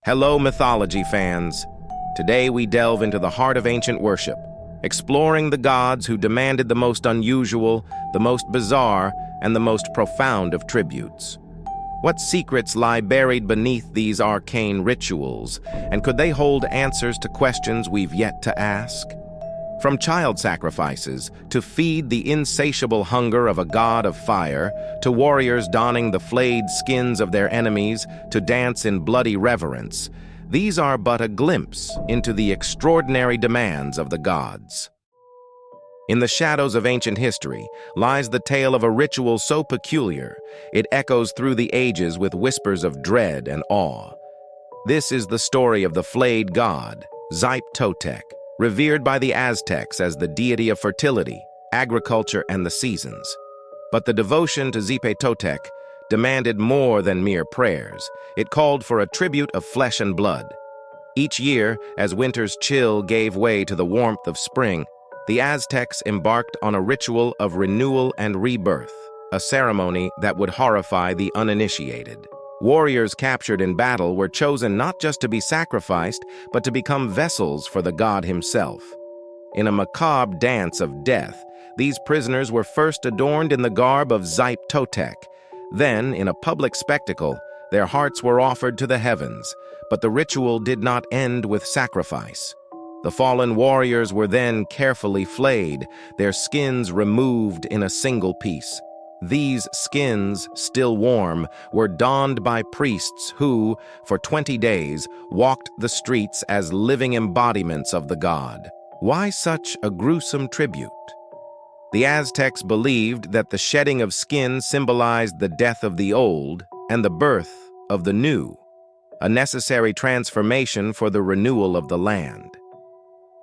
Hello, mythology fans. Today we delve into the heart of ancient worship, exploring the gods who demanded the most unusual, the most bizarre, and the most profound of tributes. What secrets lie buried beneath these arcane rituals, and could they hold answers to questions we've yet to ask? From child sacrifices to feed the insatiable hunger of a god of fire, to warriors donning the flayed skins of their enemies to dance in bloody reverence, these are but a glimpse into the extraordinary demands of the gods. In the shadows of ancient history lies the tale of a ritual so peculiar, it echoes through the ages with whispers of dread and awe. This is the story of the flayed god, Totec, revered by the Aztecs as the deity of fertility, agriculture, and the seasons. But the devotion to Totec demanded more than mere prayers. It called for a tribute of flesh and blood. Each year, as winter's chill gave way to the warmth of spring, the Aztecs embarked on a ritual of renewal and rebirth, a ceremony that would horrify the uninitiated. Warriors captured in battle were chosen not just to be sacrificed, but to become vessels for the god himself. In a macabre dance of death, these prisoners were first adorned in the garb of Totec. Then, in a public spectacle, their hearts were offered to the heavens, but the ritual did not end with sacrifice. The fallen warriors were then carefully flayed, their skins removed in a single piece. These skins, still warm, were donned by priests who, for 20 days, walked the streets as living embodiments of the god. Why such a gruesome tribute? The Aztecs believed that the shedding of skin symbolized the death of the old and the birth of the new, a necessary transformation for the renewal of the land.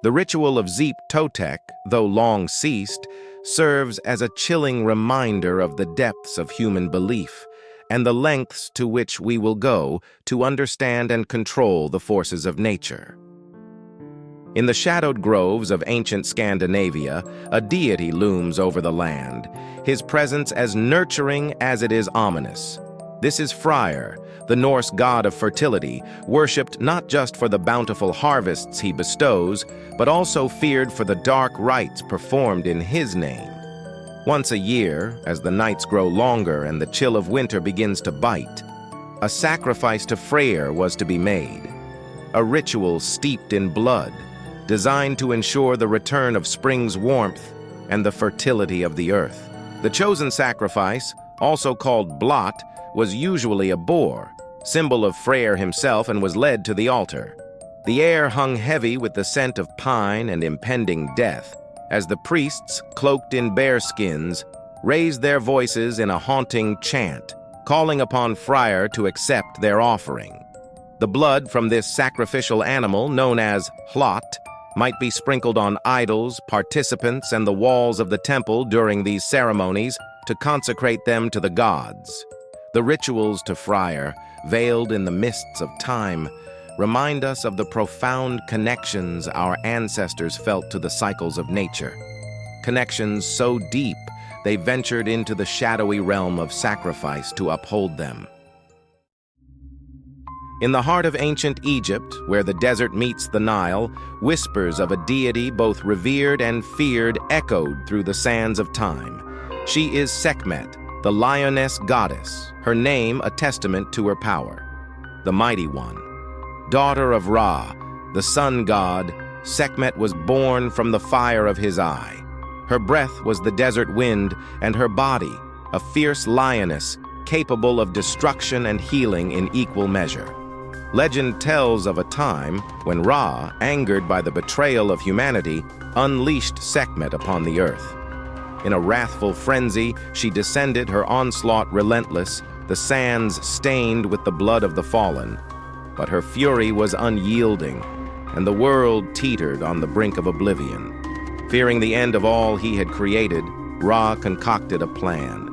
The ritual of Totec, though long ceased, serves as a chilling reminder of the depths of human belief and the lengths to which we will go to understand and control the forces of nature. In the shadowed groves of ancient Scandinavia, a deity looms over the land, his presence as nurturing as it is ominous. This is Freyr, the Norse god of fertility, worshipped not just for the bountiful harvests he bestows, but also feared for the dark rites performed in his name. Once a year, as the nights grow longer and the chill of winter begins to bite, a sacrifice to Freyr was to be made, a ritual steeped in blood, designed to ensure the return of spring's warmth and the fertility of the earth. The chosen sacrifice, also called blot, was usually a boar, symbol of Freyr himself, and was led to the altar. The air hung heavy with the scent of pine and impending death, as the priests, cloaked in bear skins, raised their voices in a haunting chant, calling upon Freyr to accept their offering. The blood from this sacrificial animal, known as hlot, might be sprinkled on idols, participants, and the walls of the temple during these ceremonies to consecrate them to the gods. The rituals to Freyr, veiled in the mists of time, remind us of the profound connections our ancestors felt to the cycles of nature. Connections so deep, they ventured into the shadowy realm of sacrifice to uphold them. In the heart of ancient Egypt, where the desert meets the Nile, whispers of a deity both revered and feared echoed through the sands of time. She is Sekmet, the lioness goddess, her name a testament to her power. The Mighty One. Daughter of Ra, the sun god, Sekmet was born from the fire of his eye. Her breath was the desert wind, and her body, a fierce lioness, capable of destruction and healing in equal measure. Legend tells of a time when Ra, angered by the betrayal of humanity, unleashed Sekmet upon the earth. In a wrathful frenzy, she descended, her onslaught relentless, the sands stained with the blood of the fallen. But her fury was unyielding, and the world teetered on the brink of oblivion. Fearing the end of all he had created, Ra concocted a plan.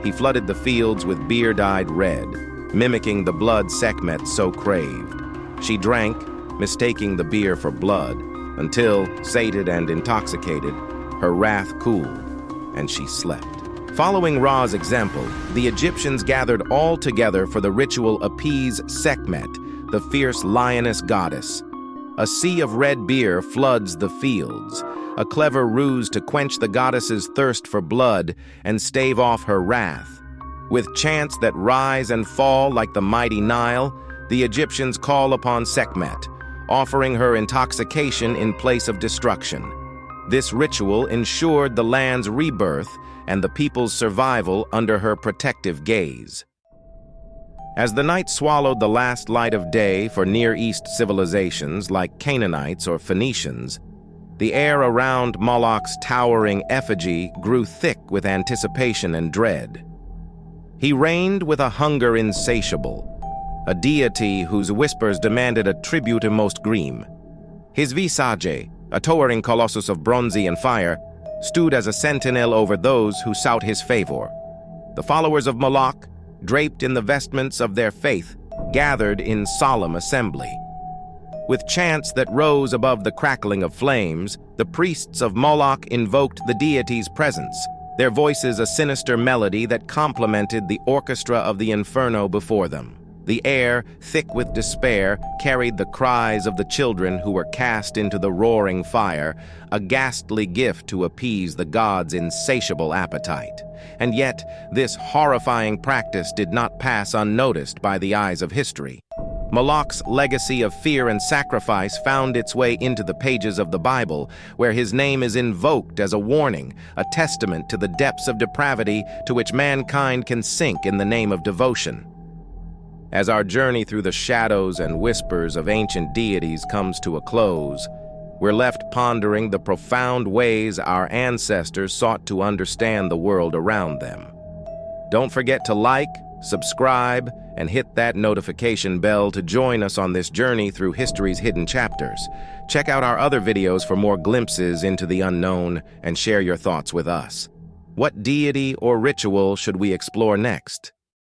He flooded the fields with beer dyed red, mimicking the blood Sekmet so craved. She drank, mistaking the beer for blood, until, sated and intoxicated, her wrath cooled, and she slept. Following Ra's example, the Egyptians gathered all together for the ritual appease Sekmet, the fierce lioness goddess. A sea of red beer floods the fields, a clever ruse to quench the goddess's thirst for blood and stave off her wrath. With chants that rise and fall like the mighty Nile, the Egyptians call upon Sekmet, offering her intoxication in place of destruction. This ritual ensured the land's rebirth and the people's survival under her protective gaze. As the night swallowed the last light of day for Near East civilizations like Canaanites or Phoenicians, the air around Moloch's towering effigy grew thick with anticipation and dread. He reigned with a hunger insatiable, a deity whose whispers demanded a tribute most grim. His visage, a towering colossus of bronze and fire, stood as a sentinel over those who sought his favor. The followers of Moloch, draped in the vestments of their faith, gathered in solemn assembly. With chants that rose above the crackling of flames, the priests of Moloch invoked the deity's presence, their voices a sinister melody that complemented the orchestra of the inferno before them. The air, thick with despair, carried the cries of the children who were cast into the roaring fire, a ghastly gift to appease the gods' insatiable appetite. And yet, this horrifying practice did not pass unnoticed by the eyes of history. Moloch's legacy of fear and sacrifice found its way into the pages of the Bible, where his name is invoked as a warning, a testament to the depths of depravity to which mankind can sink in the name of devotion. As our journey through the shadows and whispers of ancient deities comes to a close, we're left pondering the profound ways our ancestors sought to understand the world around them. Don't forget to like, subscribe, and hit that notification bell to join us on this journey through history's hidden chapters. Check out our other videos for more glimpses into the unknown and share your thoughts with us. What deity or ritual should we explore next?